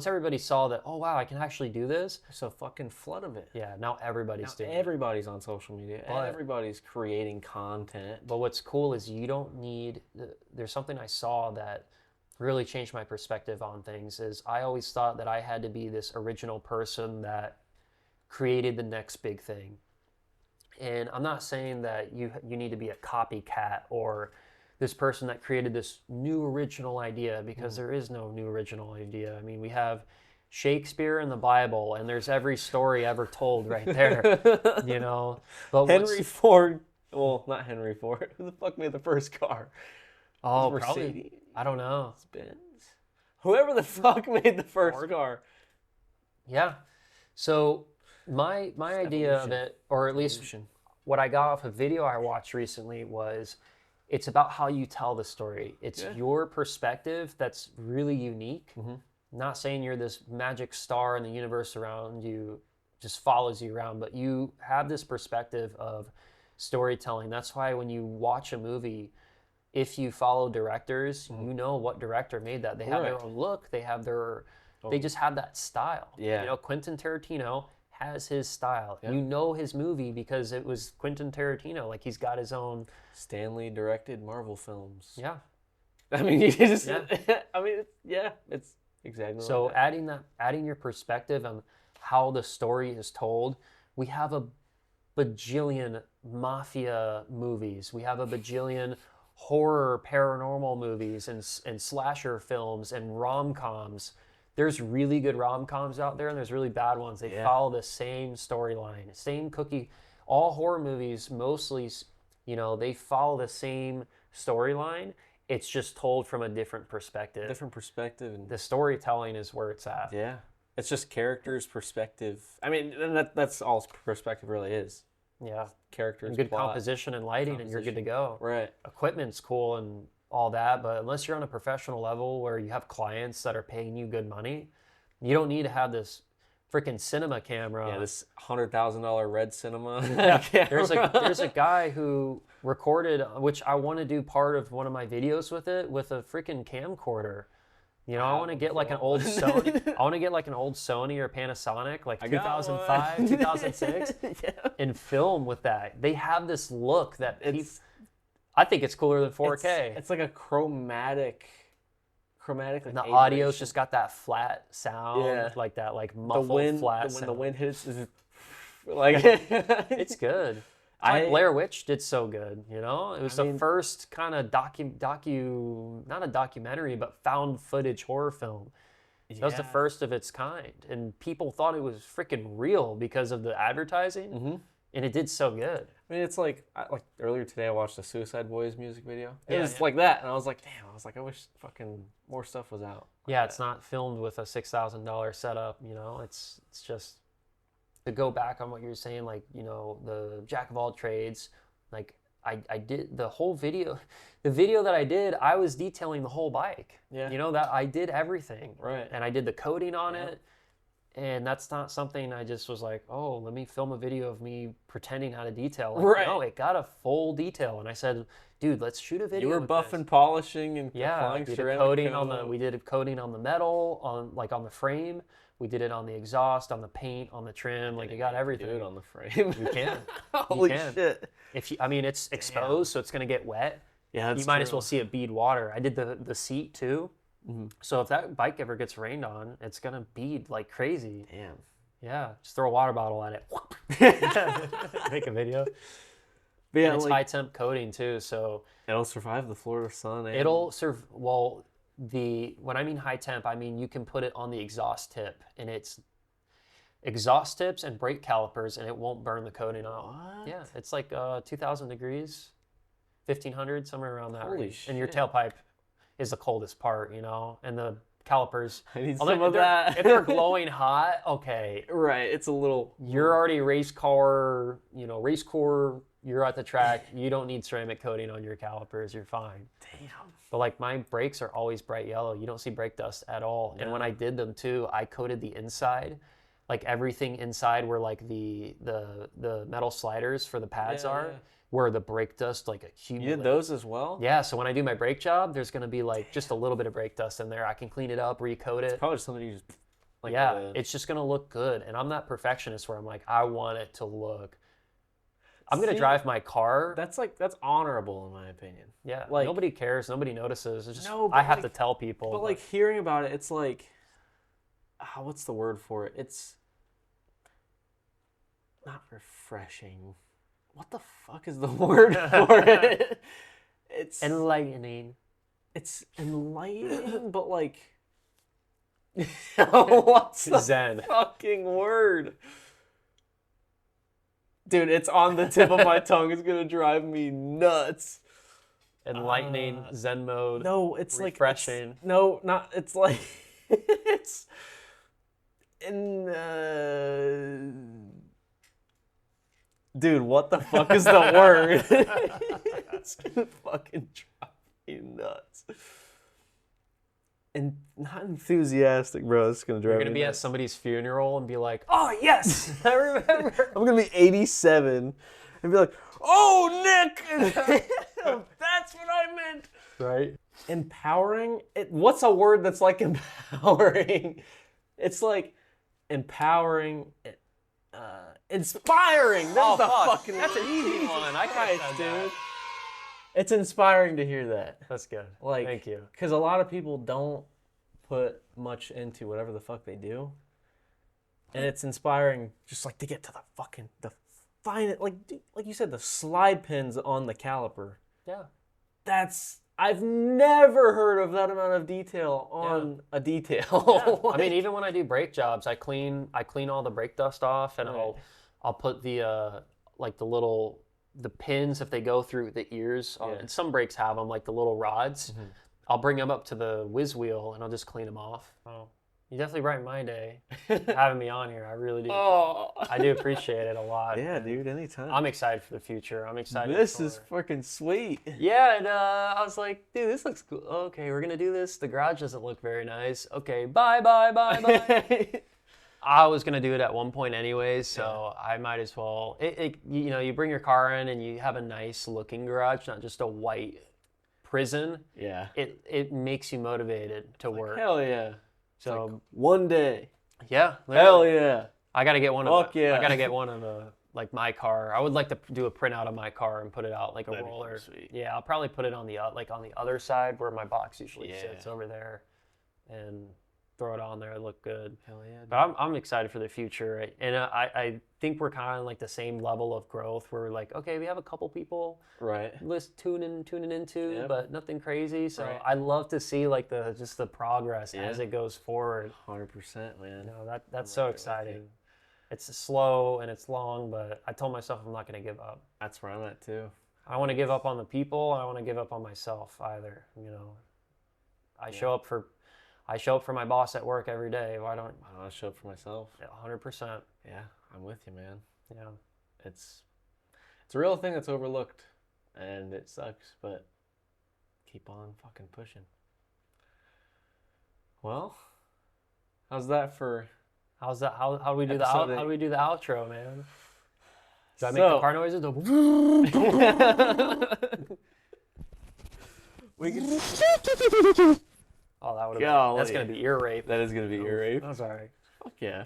everybody saw that, oh wow, I can actually do this. There's a fucking flood of it. Yeah, now everybody's doing it. Everybody's on social media. Everybody's creating content. But what's cool is you don't need. There's something I saw that really changed my perspective on things. Is I always thought that I had to be this original person that created the next big thing. And I'm not saying that you need to be a copycat or this person that created this new original idea, because there is no new original idea. I mean, we have Shakespeare and the Bible, and there's every story ever told right there, But Henry Ford, well, not Henry Ford. Who the fuck made the first car? Oh, probably. I don't know. Benz. Whoever the fuck made the first car. Yeah. So my idea of it, or at least what I got off a video I watched recently, was it's about how you tell the story. It's your perspective that's really unique. Mm-hmm. Not saying you're this magic star in the universe around you just follows you around, but you have this perspective of storytelling. That's why when you watch a movie, if you follow directors, you know what director made that. They have their own look. They have they just have that style. Yeah. Quentin Tarantino has his style. You know his movie because it was Quentin Tarantino. Like he's got his own. Stanley directed Marvel films. Yeah. I mean, you just. It's exactly. So like that. adding your perspective on how the story is told, we have a bajillion mafia movies. We have a bajillion horror, paranormal movies, and slasher films and rom-coms. There's really good rom-coms out there, and there's really bad ones. They follow the same storyline, same cookie. All horror movies mostly, they follow the same storyline. It's just told from a different perspective. Different perspective. And the storytelling is where it's at. yeah. It's just characters' perspective. I mean, that's all perspective really is. Yeah. Characters, and good plot, composition and lighting, and you're good to go. Right. Equipment's cool and all that, but unless you're on a professional level where you have clients that are paying you good money, you don't need to have this freaking cinema camera. Yeah, this $100,000 red cinema. There's a guy who recorded, which I want to do part of one of my videos with it, with a freaking camcorder. I want to get like an old Sony. I want to get like an old Sony or Panasonic, like 2005, 2006, and film with that. They have this look that I think it's cooler than 4K. It's like a chromatic. Like and the audio's just got that flat sound, like that, like muffled flat sound. When the wind hits, like it's good. Like Blair Witch did so good, It was the first kind of not a documentary, but found footage horror film. That was the first of its kind, and people thought it was freaking real because of the advertising, and it did so good. I mean, it's like earlier today I watched the Suicide Boys music video. It was like that, and I was like, damn. I was like, I wish fucking more stuff was out. Yeah, it's not filmed with a $6,000 setup. It's just. To go back on what you were saying, like, the jack of all trades, like I did the whole video, the video that I did, I was detailing the whole bike. Yeah. That I did everything. Right. And I did the coding on it. And that's not something I just was like, oh, let me film a video of me pretending how to detail. Like, no, it got a full detail. And I said, dude, let's shoot a video. You were buff and polishing and applying ceramic we did coding on the metal, on the frame. We did it on the exhaust, on the paint, on the trim. Like, you got everything. Do it on the frame. You can. Holy shit. It's exposed, so it's going to get wet. Yeah, that's You might as well see it bead water. I did the seat, too. Mm-hmm. So if that bike ever gets rained on, it's going to bead like crazy. Damn. Yeah. Just throw a water bottle at it. Make a video. But yeah, and it's high temp coating, too, so... It'll survive the Florida sun. It'll survive... Well... When I mean high temp, I mean you can put it on the exhaust tip, and it's exhaust tips and brake calipers, and it won't burn the coating off. What? Yeah, it's like 2,000 degrees, 1,500, somewhere around that. Holy shit. And your tailpipe is the coldest part, and the calipers. I need some of that. If they're glowing hot, okay. Right, it's a little... You're already race core, you're at the track. You don't need ceramic coating on your calipers. You're fine. Damn. But like my brakes are always bright yellow. You don't see brake dust at all. Yeah. And when I did them too, I coated the inside, like everything inside where like the metal sliders for the pads where the brake dust like accumulates. You did those as well? Yeah. So when I do my brake job, there's gonna be like just a little bit of brake dust in there. I can clean it up, recoat it. It's probably something you just like. Yeah, it's just gonna look good. And I'm that perfectionist where I'm like, I want it to look. I'm going to drive my car. That's honorable in my opinion. Yeah. Like, nobody cares. Nobody notices. It's just, I have to tell people. But like hearing about it, it's like, what's the word for it? It's not refreshing. What the fuck is the word for it? It's enlightening. It's enlightening, but like, what's the Zen fucking word? Dude, it's on the tip of my tongue. It's going to drive me nuts. Enlightening, Zen mode. No, it's refreshing. Like... No, not... It's like... it's... Dude, what the fuck is the word? It's going to fucking drive me nuts. And not enthusiastic, bro. It's gonna drive. You're gonna be at somebody's funeral and be like, "Oh yes, I remember." I'm gonna be 87 and be like, "Oh, Nick, that's what I meant." Right? Empowering. What's a word that's like empowering? It's like empowering. Inspiring. That's fucking. That's an easy one. I can't, dude. It's inspiring to hear that. That's good. Like, thank you. Because a lot of people don't put much into whatever the fuck they do. And it's inspiring just like to get to the fine, like you said, the slide pins on the caliper. Yeah. I've never heard of that amount of detail on a detail. Yeah. I mean, even when I do brake jobs, I clean all the brake dust off, and I'll put the like the pins if they go through the ears. And some brakes have them, like the little rods. Mm-hmm. I'll bring them up to the whiz wheel and I'll just clean them off. Oh, you definitely brightened my day having me on here. I really do. Oh, I do appreciate it a lot. Yeah, dude. Anytime. I'm excited for the future. I'm excited. This is freaking sweet. Yeah, and I was like, dude, this looks cool. Okay, we're gonna do this. The garage doesn't look very nice. Okay, bye. I was gonna do it at one point anyways, so I might as well. You know, you bring your car in and you have a nice looking garage, not just a white prison. Yeah. It makes you motivated to work. Hell yeah. So like one day. Yeah. Hell yeah. I gotta get one of Fuck yeah. I gotta get one of the like my car. I would like to do a printout of my car and put it out like a roller. Sweet. Yeah, I'll probably put it on the on the other side where my box usually sits over there, and throw it on there. It'd look good. Hell yeah. Dude. But I'm excited for the future, and I think we're kind of like the same level of growth. Where we're like, okay, we have a couple people tuning into, but nothing crazy. So I love to see like the progress as it goes forward. 100%, man. No, that's so exciting. It's slow and it's long, but I told myself I'm not going to give up. That's where I'm at too. I don't want to give up on the people. I don't want to give up on myself either. You know, I show up for my boss at work every day. Why don't I show up for myself? 100%. Yeah, I'm with you, man. Yeah, it's a real thing that's overlooked, and it sucks, but keep on fucking pushing. Well, how's that for? How do we do Episode how do we do the outro, man? Do I make So- the car noises? We can. Oh, that would have Golly. that's gonna be ear rape. That is gonna be ear rape. I'm sorry. Fuck yeah.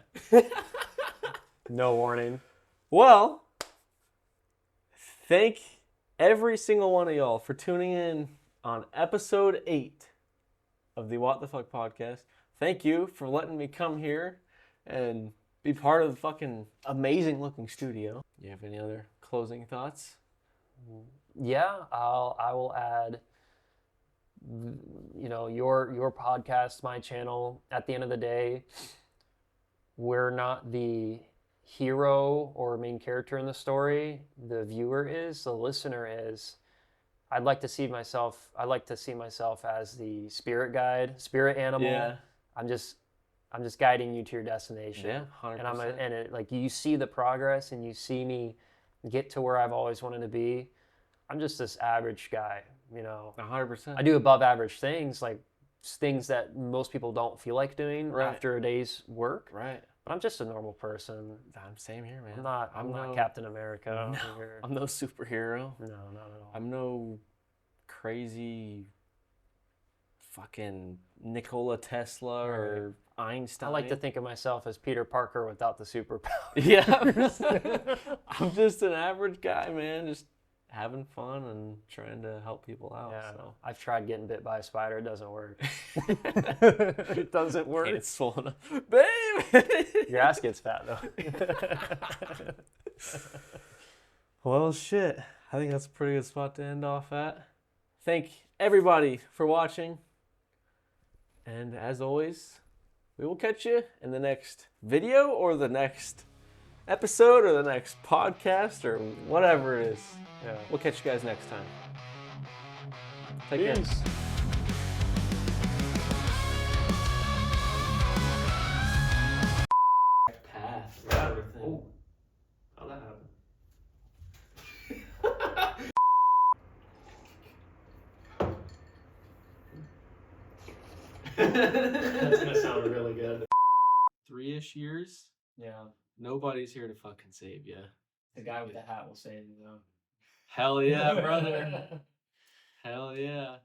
No warning. Well, thank every single one of y'all for tuning in on episode 8 of the What the Fuck podcast. Thank you for letting me come here and be part of the fucking amazing looking studio. You have any other closing thoughts? Yeah, I will add, you know, your podcast, my channel. At the end of the day, we're not the hero or main character in the story. The viewer is, the listener is. I'd like to see myself as the spirit guide, spirit animal. Yeah. I'm just guiding you to your destination. Yeah, 100%. And like you see the progress and you see me get to where I've always wanted to be. I'm just this average guy, you know. 100%. I do above average things, like things that most people don't feel like doing after a day's work. Right. But I'm just a normal person. Same here, man. I'm not Captain America. No, I'm no superhero. No, not at all. I'm no crazy fucking Nikola Tesla or Einstein. I like to think of myself as Peter Parker without the superpower. Yeah. I'm just an average guy, man. Just having fun and trying to help people out. Yeah, so. I've tried getting bit by a spider. It doesn't work. It doesn't work. It's swollen up. Babe! Your ass gets fat, though. Well, shit. I think that's a pretty good spot to end off at. Thank everybody for watching. And as always, we will catch you in the next video or the next episode or the next podcast or whatever it is. Yeah. We'll catch you guys next time. Take care. Path. Yeah. Oh. How'd that happen? That's gonna sound really good. 3-ish years. Yeah. Nobody's here to fucking save you. The guy with the hat will say, you know. Hell yeah, brother. Hell yeah.